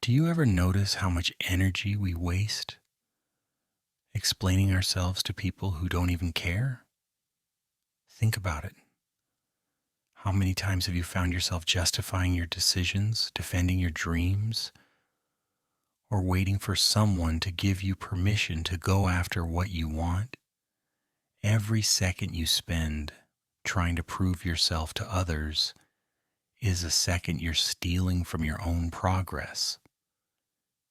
Do you ever notice how much energy we waste explaining ourselves to people who don't even care? Think about it. How many times have you found yourself justifying your decisions, defending your dreams, or waiting for someone to give you permission to go after what you want? Every second you spend trying to prove yourself to others is a second you're stealing from your own progress.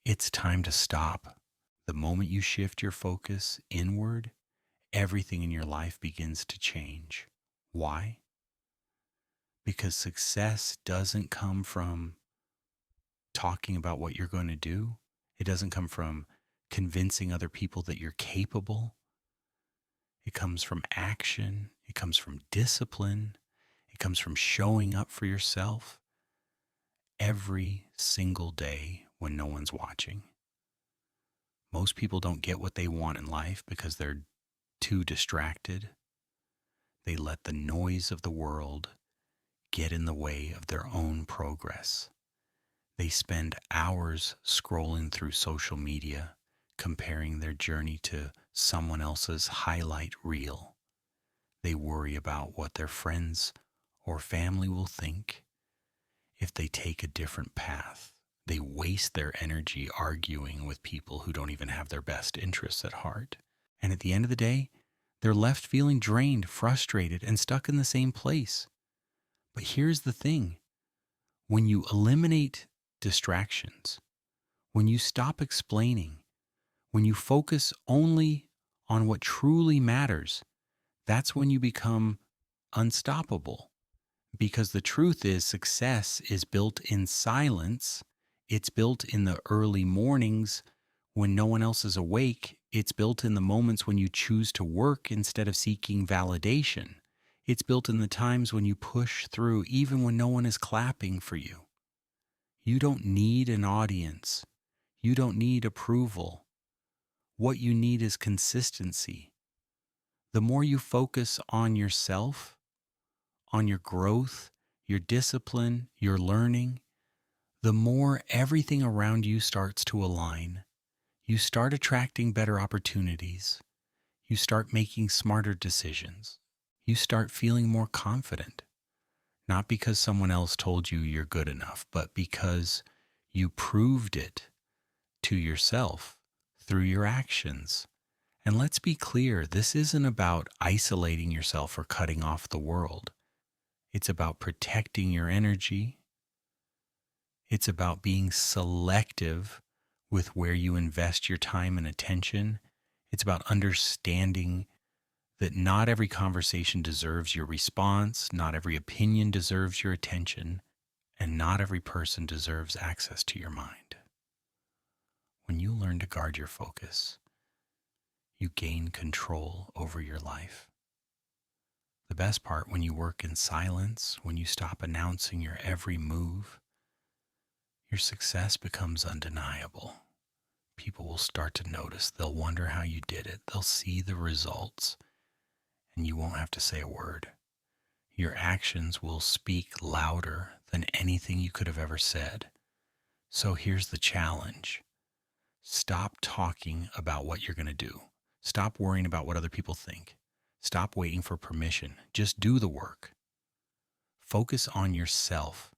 It's time to stop. The moment you shift your focus inward, everything in your life begins to change. Why? Because success doesn't come from talking about what you're going to do. It doesn't come from convincing other people that you're capable. It comes from action. It comes from discipline. It comes from showing up for yourself every single day when no one's watching. Most people don't get what they want in life because they're too distracted. They let the noise of the world get in the way of their own progress. They spend hours scrolling through social media, comparing their journey to someone else's highlight reel. They worry about what their friends or family will think if they take a different path. They waste their energy arguing with people who don't even have their best interests at heart. And at the end of the day, they're left feeling drained, frustrated, and stuck in the same place. But here's the thing. When you eliminate distractions, when you stop explaining, when you focus only on what truly matters, that's when you become unstoppable. Because the truth is, success is built in silence. It's built in the early mornings when no one else is awake. It's built in the moments when you choose to work instead of seeking validation. It's built in the times when you push through even when no one is clapping for you. You don't need an audience. You don't need approval. What you need is consistency. The more you focus on yourself, on your growth, your discipline, your learning, the more everything around you starts to align. You start attracting better opportunities. You start making smarter decisions. You start feeling more confident. Not because someone else told you you're good enough, but because you proved it to yourself through your actions. And let's be clear, this isn't about isolating yourself or cutting off the world. It's about protecting your energy. It's about being selective with where you invest your time and attention. It's about understanding that not every conversation deserves your response, not every opinion deserves your attention, and not every person deserves access to your mind. When you learn to guard your focus, you gain control over your life. The best part, when you work in silence, when you stop announcing your every move, your success becomes undeniable. People will start to notice. They'll wonder how you did it. They'll see the results, and you won't have to say a word. Your actions will speak louder than anything you could have ever said. So here's the challenge. Stop talking about what you're going to do. Stop worrying about what other people think. Stop waiting for permission. Just do the work. Focus on yourself.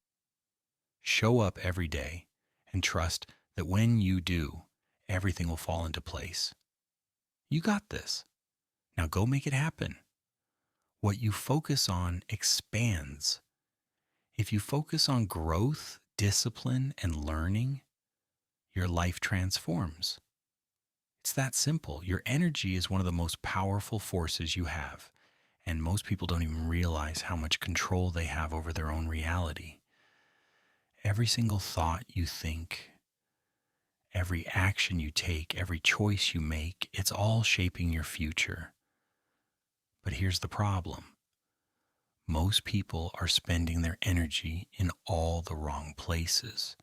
Show up every day and trust that when you do, everything will fall into place. You got this. Now go make it happen. What you focus on expands. If you focus on growth, discipline, and learning, your life transforms. It's that simple. Your energy is one of the most powerful forces you have, and most people don't even realize how much control they have over their own reality. Every single thought you think, every action you take, every choice you make, it's all shaping your future. But here's the problem. Most people are spending their energy in all the wrong places.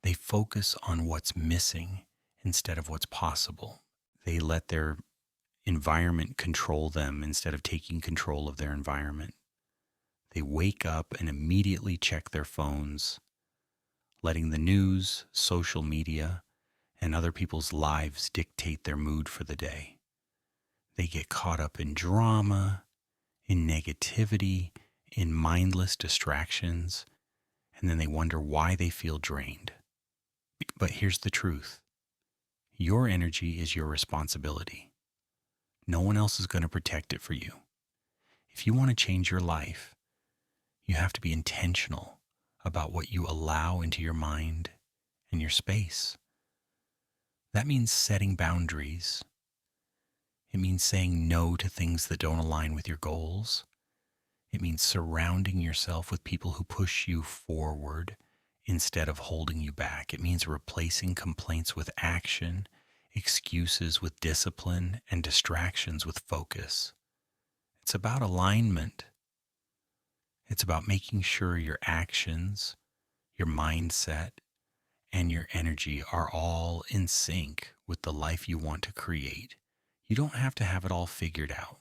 They focus on what's missing instead of what's possible. They let their environment control them instead of taking control of their environment. They wake up and immediately check their phones, letting the news, social media, and other people's lives dictate their mood for the day. They get caught up in drama, in negativity, in mindless distractions, and then they wonder why they feel drained. But here's the truth. Your energy is your responsibility. No one else is going to protect it for you. If you want to change your life, you have to be intentional about what you allow into your mind and your space. That means setting boundaries. It means saying no to things that don't align with your goals. It means surrounding yourself with people who push you forward instead of holding you back. It means replacing complaints with action, excuses with discipline, and distractions with focus. It's about alignment. It's about making sure your actions, your mindset, and your energy are all in sync with the life you want to create. You don't have to have it all figured out.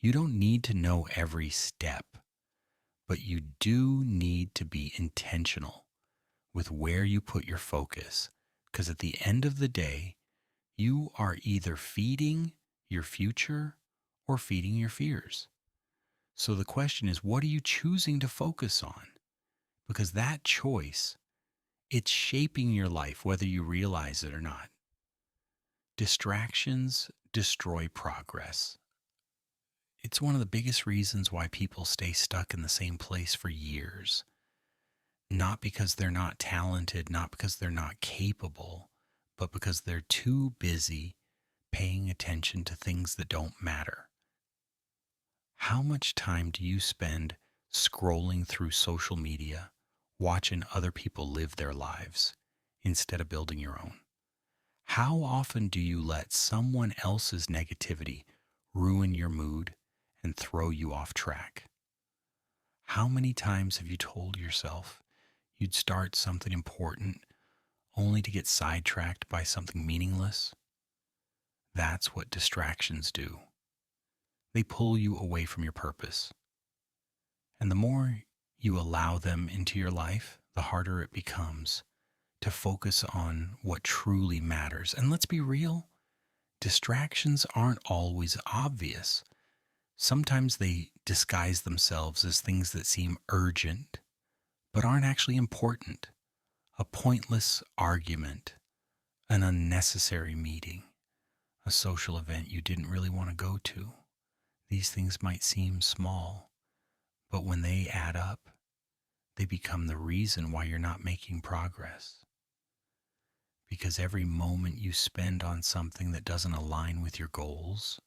You don't need to know every step, but you do need to be intentional with where you put your focus, because at the end of the day, you are either feeding your future or feeding your fears. So the question is, what are you choosing to focus on? Because that choice, it's shaping your life, whether you realize it or not. Distractions destroy progress. It's one of the biggest reasons why people stay stuck in the same place for years. Not because they're not talented, not because they're not capable, but because they're too busy paying attention to things that don't matter. How much time do you spend scrolling through social media, watching other people live their lives instead of building your own? How often do you let someone else's negativity ruin your mood and throw you off track? How many times have you told yourself you'd start something important only to get sidetracked by something meaningless? That's what distractions do. They pull you away from your purpose. And the more you allow them into your life, the harder it becomes to focus on what truly matters. And let's be real, distractions aren't always obvious. Sometimes they disguise themselves as things that seem urgent, but aren't actually important. A pointless argument, an unnecessary meeting, a social event you didn't really want to go to. These things might seem small, but when they add up, they become the reason why you're not making progress. Because every moment you spend on something that doesn't align with your goals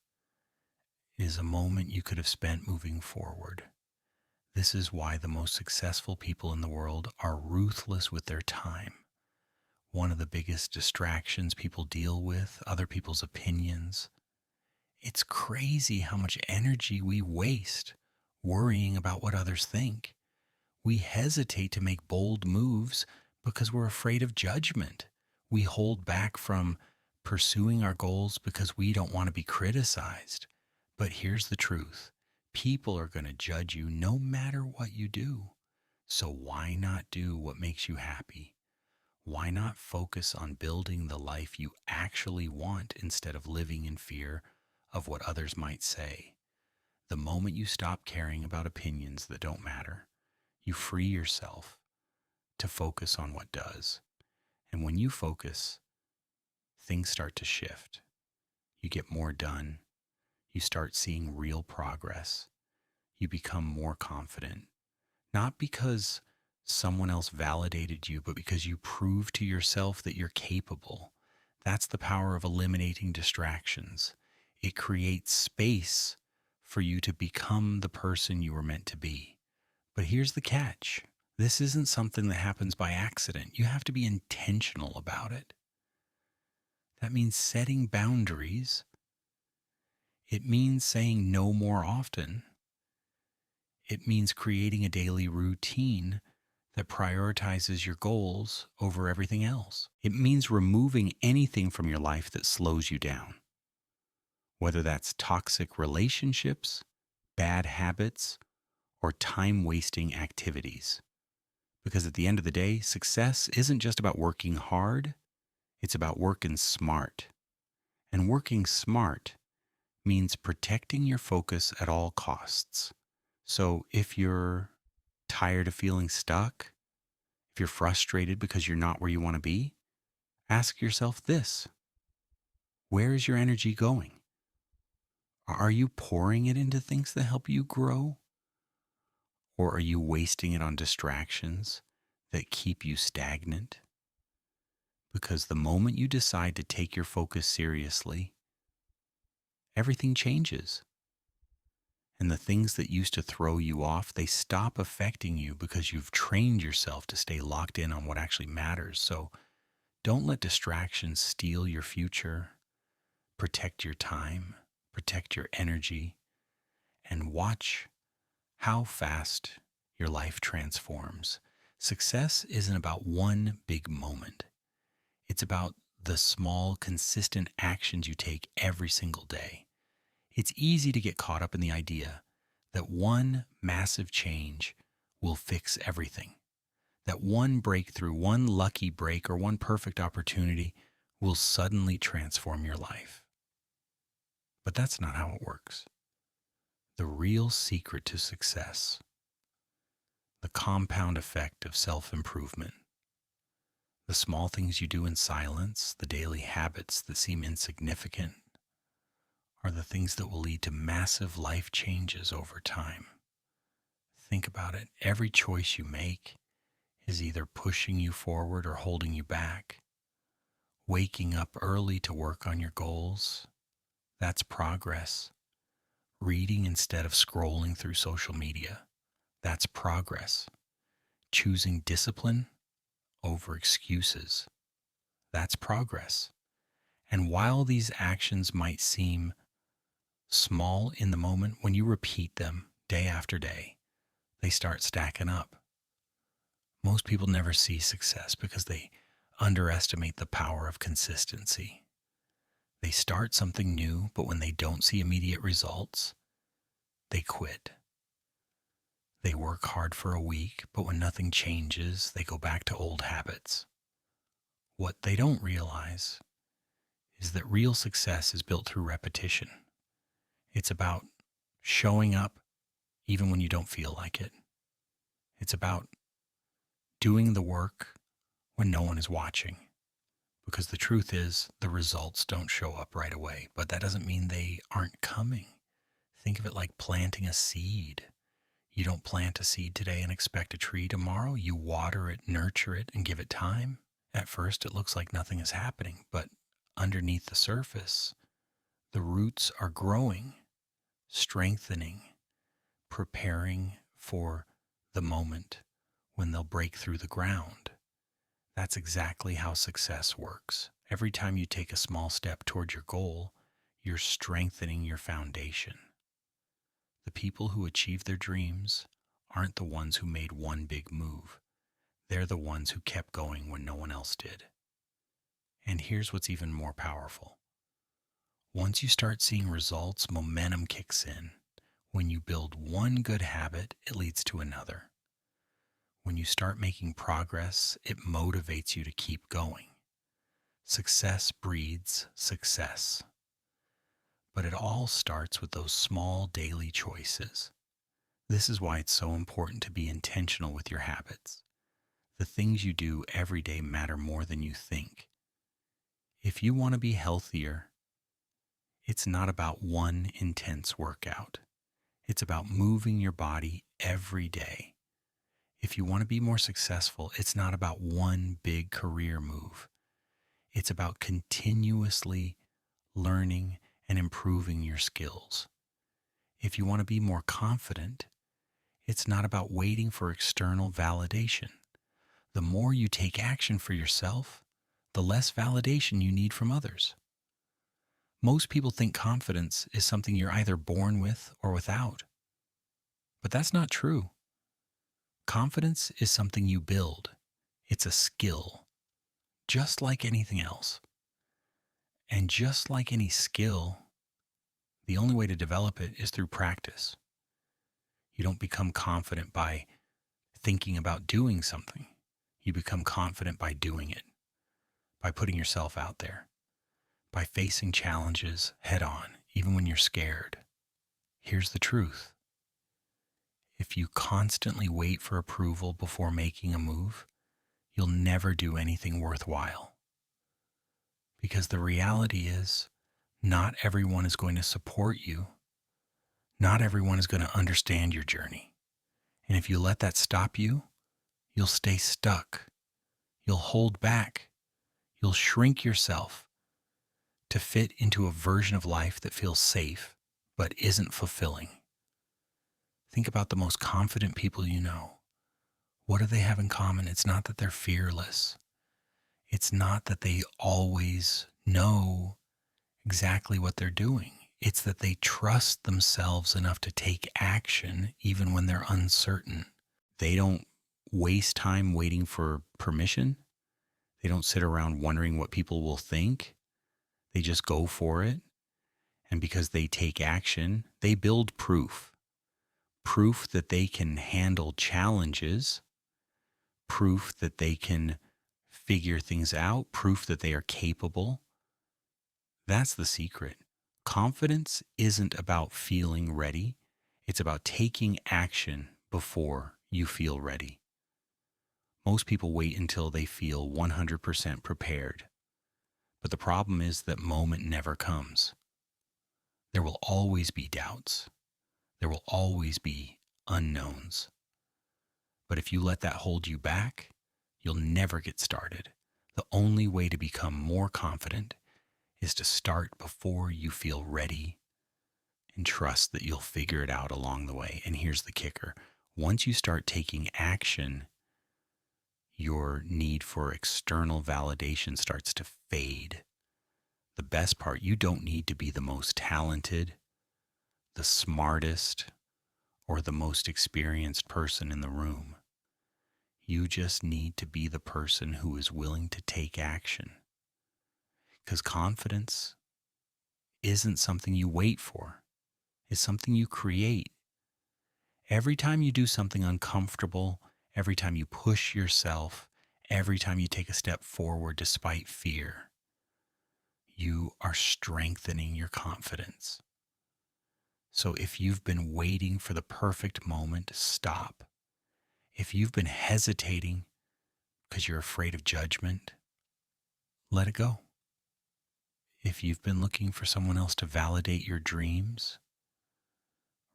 is a moment you could have spent moving forward. This is why the most successful people in the world are ruthless with their time. One of the biggest distractions people deal with, other people's opinions. It's crazy how much energy we waste worrying about what others think. We hesitate to make bold moves because we're afraid of judgment. We hold back from pursuing our goals because we don't want to be criticized. But here's the truth. People are going to judge you no matter what you do. So why not do what makes you happy? Why not focus on building the life you actually want instead of living in fear of what others might say? The moment you stop caring about opinions that don't matter, you free yourself to focus on what does. And when you focus, things start to shift. You get more done. You start seeing real progress. You become more confident. Not because someone else validated you, but because you prove to yourself that you're capable. That's the power of eliminating distractions. It creates space for you to become the person you were meant to be. But here's the catch. This isn't something that happens by accident. You have to be intentional about it. That means setting boundaries. It means saying no more often. It means creating a daily routine that prioritizes your goals over everything else. It means removing anything from your life that slows you down, whether that's toxic relationships, bad habits, or time-wasting activities. Because at the end of the day, success isn't just about working hard, it's about working smart. And working smart means protecting your focus at all costs. So if you're tired of feeling stuck, if you're frustrated because you're not where you want to be, ask yourself this: where is your energy going? Are you pouring it into things that help you grow? Or are you wasting it on distractions that keep you stagnant? Because the moment you decide to take your focus seriously, everything changes. And the things that used to throw you off, they stop affecting you because you've trained yourself to stay locked in on what actually matters. So don't let distractions steal your future. Protect your time, protect your energy, and watch how fast your life transforms. Success isn't about one big moment. It's about the small, consistent actions you take every single day. It's easy to get caught up in the idea that one massive change will fix everything, that one breakthrough, one lucky break, or one perfect opportunity will suddenly transform your life. But that's not how it works. The real secret to success, the compound effect of self-improvement, the small things you do in silence, the daily habits that seem insignificant, are the things that will lead to massive life changes over time. Think about it. Every choice you make is either pushing you forward or holding you back. Waking up early to work on your goals, that's progress. Reading instead of scrolling through social media, that's progress. Choosing discipline over excuses, that's progress. And while these actions might seem small in the moment, when you repeat them day after day, they start stacking up. Most people never see success because they underestimate the power of consistency. They start something new, but when they don't see immediate results, they quit. They work hard for a week, but when nothing changes, they go back to old habits. What they don't realize is that real success is built through repetition. It's about showing up even when you don't feel like it. It's about doing the work when no one is watching. Because the truth is, the results don't show up right away, but that doesn't mean they aren't coming. Think of it like planting a seed. You don't plant a seed today and expect a tree tomorrow. You water it, nurture it, and give it time. At first, it looks like nothing is happening, but underneath the surface, the roots are growing, strengthening, preparing for the moment when they'll break through the ground. That's exactly how success works. Every time you take a small step toward your goal, you're strengthening your foundation. The people who achieve their dreams aren't the ones who made one big move. They're the ones who kept going when no one else did. And here's what's even more powerful. Once you start seeing results, momentum kicks in. When you build one good habit, it leads to another. When you start making progress, it motivates you to keep going. Success breeds success. But it all starts with those small daily choices. This is why it's so important to be intentional with your habits. The things you do every day matter more than you think. If you want to be healthier, it's not about one intense workout. It's about moving your body every day. If you want to be more successful, it's not about one big career move. It's about continuously learning and improving your skills. If you want to be more confident, it's not about waiting for external validation. The more you take action for yourself, the less validation you need from others. Most people think confidence is something you're either born with or without. But that's not true. Confidence is something you build. It's a skill, just like anything else. And just like any skill, the only way to develop it is through practice. You don't become confident by thinking about doing something. You become confident by doing it, by putting yourself out there, by facing challenges head on, even when you're scared. Here's the truth. If you constantly wait for approval before making a move, you'll never do anything worthwhile. Because the reality is, not everyone is going to support you. Not everyone is going to understand your journey. And if you let that stop you, you'll stay stuck. You'll hold back. You'll shrink yourself to fit into a version of life that feels safe but isn't fulfilling. Think about the most confident people you know. What do they have in common? It's not that they're fearless. It's not that they always know exactly what they're doing. It's that they trust themselves enough to take action even when they're uncertain. They don't waste time waiting for permission. They don't sit around wondering what people will think. They just go for it. And because they take action, they build proof. Proof that they can handle challenges. Proof that they can figure things out. Proof that they are capable. That's the secret. Confidence isn't about feeling ready. It's about taking action before you feel ready. Most people wait until they feel 100% prepared. But the problem is that moment never comes. There will always be doubts. There will always be unknowns. But if you let that hold you back, you'll never get started. The only way to become more confident is to start before you feel ready and trust that you'll figure it out along the way. And here's the kicker. Once you start taking action, your need for external validation starts to fade. The best part, you don't need to be the most talented, the smartest, or the most experienced person in the room. You just need to be the person who is willing to take action. Because confidence isn't something you wait for. It's something you create. Every time you do something uncomfortable, every time you push yourself, every time you take a step forward despite fear, you are strengthening your confidence. So if you've been waiting for the perfect moment, stop. If you've been hesitating because you're afraid of judgment, let it go. If you've been looking for someone else to validate your dreams,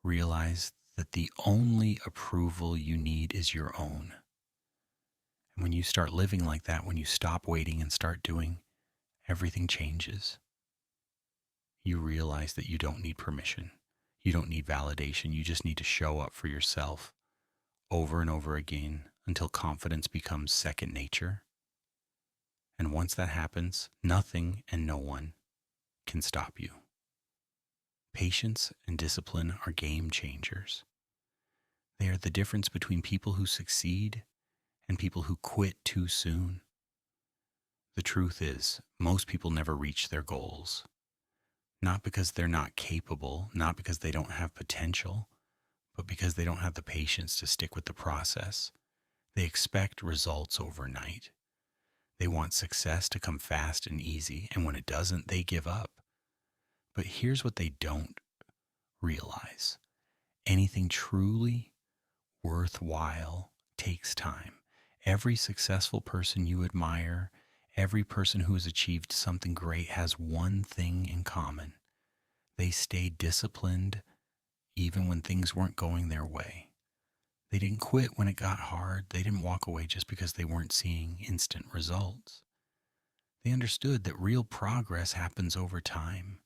realize that the only approval you need is your own. And when you start living like that, when you stop waiting and start doing, everything changes. You realize that you don't need permission. You don't need validation. You just need to show up for yourself over and over again until confidence becomes second nature. And once that happens, nothing and no one can stop you. Patience and discipline are game changers. They are the difference between people who succeed and people who quit too soon. The truth is, most people never reach their goals. Not because they're not capable, not because they don't have potential, but because they don't have the patience to stick with the process. They expect results overnight. They want success to come fast and easy, and when it doesn't, they give up. But here's what they don't realize. Anything truly worthwhile takes time. Every successful person you admire, every person who has achieved something great has one thing in common. They stayed disciplined even when things weren't going their way. They didn't quit when it got hard. They didn't walk away just because they weren't seeing instant results. They understood that real progress happens over time.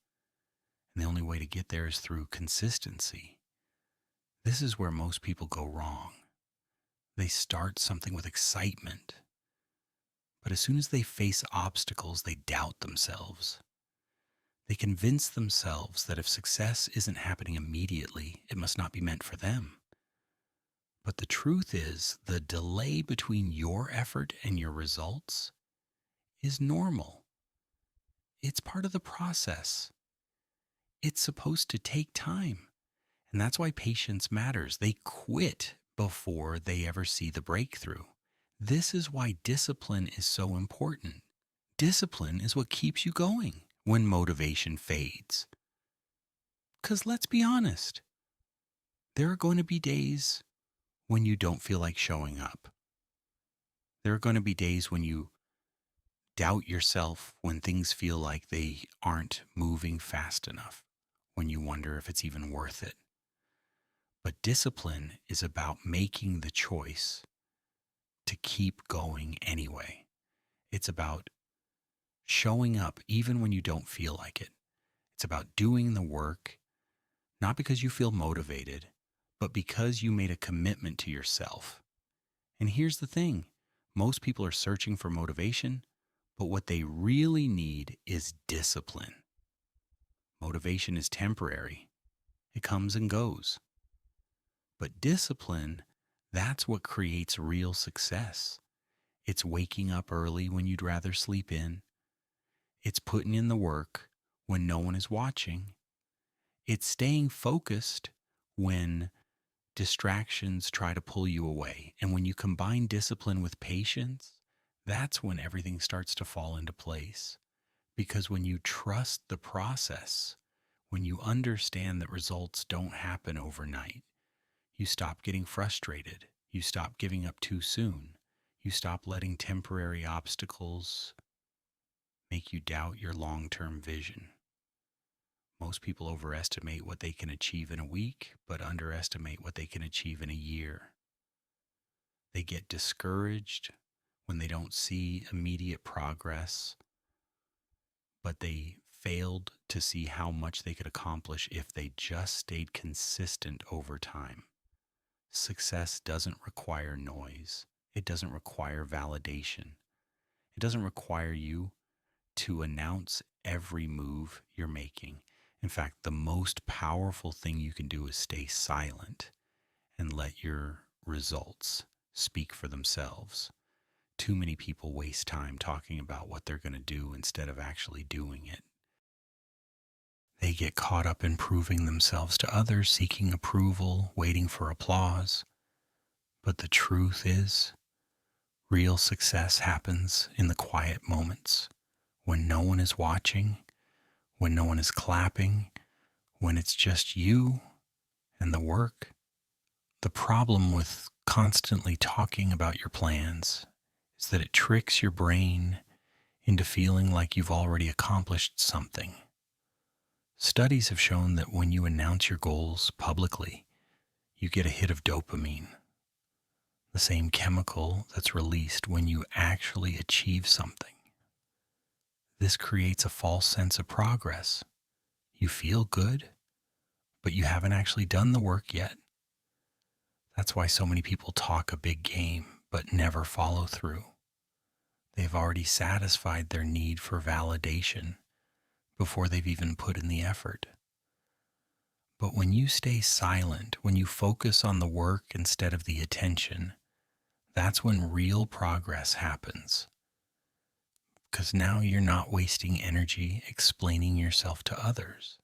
And the only way to get there is through consistency. This is where most people go wrong. They start something with excitement, but as soon as they face obstacles, they doubt themselves. They convince themselves that if success isn't happening immediately, it must not be meant for them. But the truth is, the delay between your effort and your results is normal. It's part of the process. It's supposed to take time. And that's why patience matters. They quit before they ever see the breakthrough. This is why discipline is so important. Discipline is what keeps you going when motivation fades. Because let's be honest, there are going to be days when you don't feel like showing up. There are going to be days when you doubt yourself, when things feel like they aren't moving fast enough, when you wonder if it's even worth it. But discipline is about making the choice to keep going anyway. It's about showing up even when you don't feel like it. It's about doing the work, not because you feel motivated, but because you made a commitment to yourself. And here's the thing. Most people are searching for motivation, but what they really need is discipline. Motivation is temporary. It comes and goes. But discipline, that's what creates real success. It's waking up early when you'd rather sleep in. It's putting in the work when no one is watching. It's staying focused when distractions try to pull you away. And when you combine discipline with patience, that's when everything starts to fall into place. Because when you trust the process, when you understand that results don't happen overnight, you stop getting frustrated. You stop giving up too soon. You stop letting temporary obstacles make you doubt your long-term vision. Most people overestimate what they can achieve in a week, but underestimate what they can achieve in a year. They get discouraged when they don't see immediate progress, but they failed to see how much they could accomplish if they just stayed consistent over time. Success doesn't require noise. It doesn't require validation. It doesn't require you to announce every move you're making. In fact, the most powerful thing you can do is stay silent and let your results speak for themselves. Too many people waste time talking about what they're going to do instead of actually doing it. They get caught up in proving themselves to others, seeking approval, waiting for applause. But the truth is, real success happens in the quiet moments, when no one is watching, when no one is clapping, when it's just you and the work. The problem with constantly talking about your plans is that it tricks your brain into feeling like you've already accomplished something. Studies have shown that when you announce your goals publicly, you get a hit of dopamine, the same chemical that's released when you actually achieve something. This creates a false sense of progress. You feel good, but you haven't actually done the work yet. That's why so many people talk a big game, but never follow through. They've already satisfied their need for validation before they've even put in the effort. But when you stay silent, when you focus on the work instead of the attention, that's when real progress happens. Because now you're not wasting energy explaining yourself to others.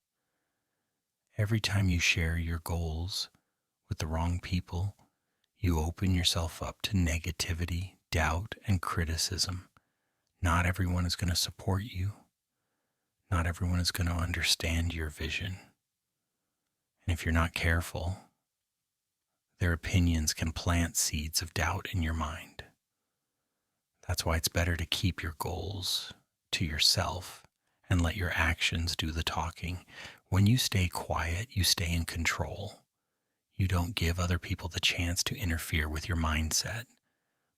Every time you share your goals with the wrong people, you open yourself up to negativity, doubt, and criticism. Not everyone is going to support you. Not everyone is going to understand your vision. And if you're not careful, their opinions can plant seeds of doubt in your mind. That's why it's better to keep your goals to yourself and let your actions do the talking. When you stay quiet, you stay in control. You don't give other people the chance to interfere with your mindset.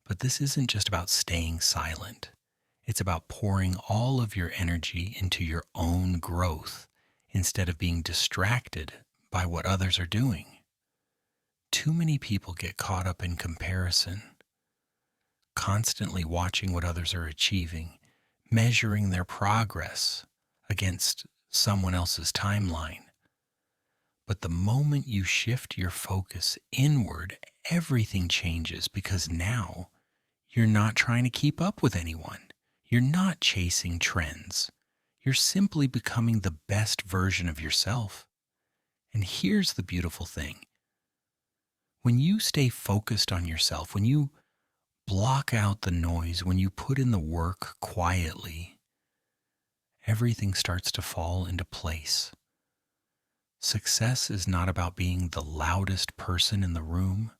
But this isn't just about staying silent. It's about pouring all of your energy into your own growth instead of being distracted by what others are doing. Too many people get caught up in comparison, constantly watching what others are achieving, measuring their progress against someone else's timeline. But the moment you shift your focus inward, everything changes because now you're not trying to keep up with anyone. You're not chasing trends. You're simply becoming the best version of yourself. And here's the beautiful thing. When you stay focused on yourself, when you block out the noise, when you put in the work quietly, everything starts to fall into place. Success is not about being the loudest person in the room.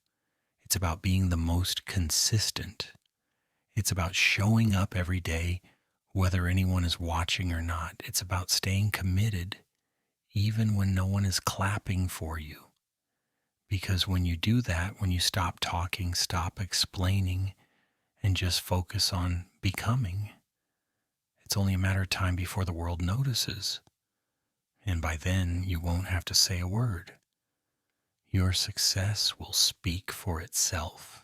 It's about being the most consistent. It's about showing up every day, whether anyone is watching or not. It's about staying committed, even when no one is clapping for you. Because when you do that, when you stop talking, stop explaining, and just focus on becoming, it's only a matter of time before the world notices. And by then, you won't have to say a word. Your success will speak for itself.